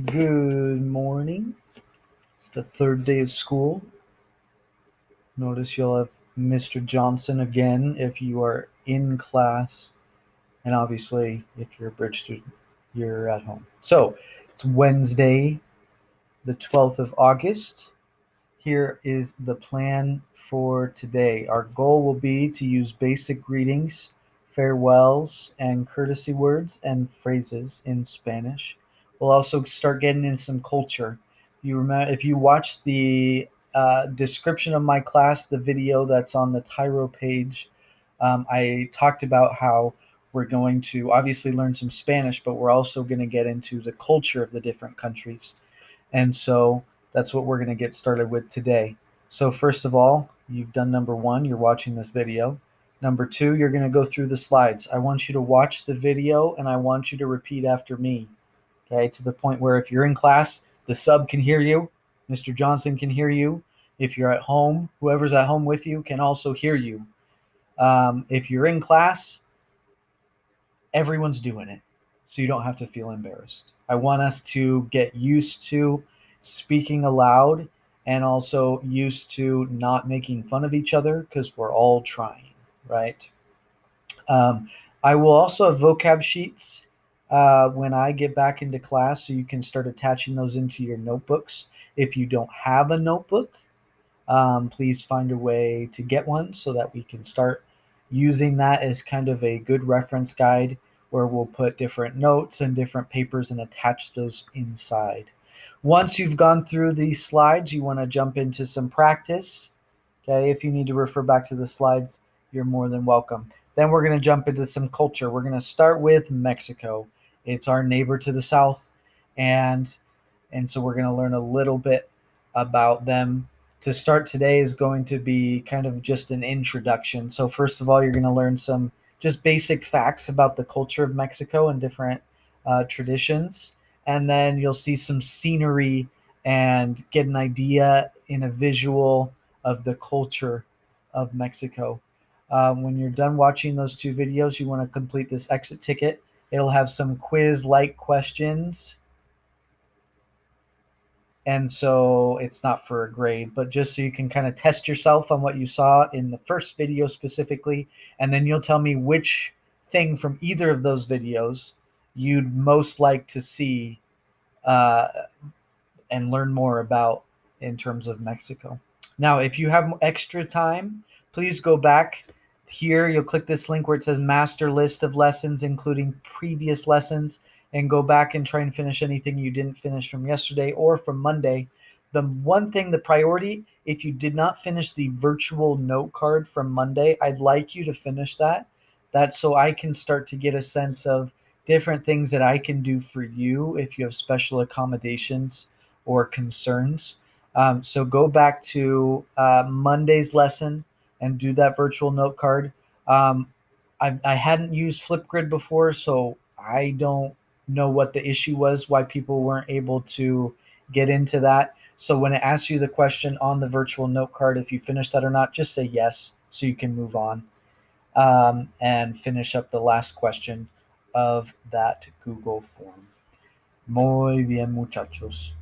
Good morning. It's the third day of school. Notice you'll have Mr. Johnson again if you are in class, and obviously, if you're a bridge student, you're at home. So, it's Wednesday, the 12th of August. Here is the plan for today. Our goal will be to use basic greetings, farewells, and courtesy words and phrases in Spanish. We'll also start getting in some culture. You remember if you watch the description of my class, the video that's on the Tyro page, I talked about how we're going to obviously learn some Spanish, but we're also going to get into the culture of the different countries. And so that's what we're going to get started with today. So, first of all, you've done number one, you're watching this video. Number two, you're going to go through the slides. I want you to watch the video and I want you to repeat after me, okay, to the point where if you're in class, the sub can hear you, Mr. Johnson can hear you. If you're at home, whoever's at home with you can also hear you. If you're in class, everyone's doing it, so you don't have to feel embarrassed. I want us to get used to speaking aloud and also used to not making fun of each other because we're all trying, right? Um, I will also have vocab sheets when I get back into class, so you can start attaching those into your notebooks. If you don't have a notebook, please find a way to get one so that we can start using that as kind of a good reference guide where we'll put different notes and different papers and attach those inside. Once you've gone through these slides, you want to jump into some practice. Okay, if you need to refer back to the slides, you're more than welcome. Then we're going to jump into some culture. We're going to start with Mexico. It's our neighbor to the south, and so we're going to learn a little bit about them. To start today is going to be kind of just an introduction. So first of all, you're going to learn some just basic facts about the culture of Mexico and different traditions, and then you'll see some scenery and get an idea in a visual of the culture of Mexico. When you're done watching those two videos, you want to complete this exit ticket. It'll have some quiz-like questions, and so it's not for a grade, but just so you can kind of test yourself on what you saw in the first video specifically, and then you'll tell me which thing from either of those videos you'd most like to see uh, and learn more about in terms of Mexico. Now, if you have extra time, please go back here. You'll click this link where it says master list of lessons, including previous lessons, and go back and try and finish anything you didn't finish from yesterday or from Monday. The one thing, the priority, if you did not finish the virtual note card from Monday, I'd like you to finish that. That's so I can start to get a sense of different things that I can do for you if you have special accommodations or concerns. So go back to Monday's lesson and do that virtual note card. Um, I hadn't used Flipgrid before, so I don't know what the issue was, why people weren't able to get into that. So when it asks you the question on the virtual note card, if you finish that or not, just say yes so you can move on and finish up the last question of that Google form. Muy bien, muchachos.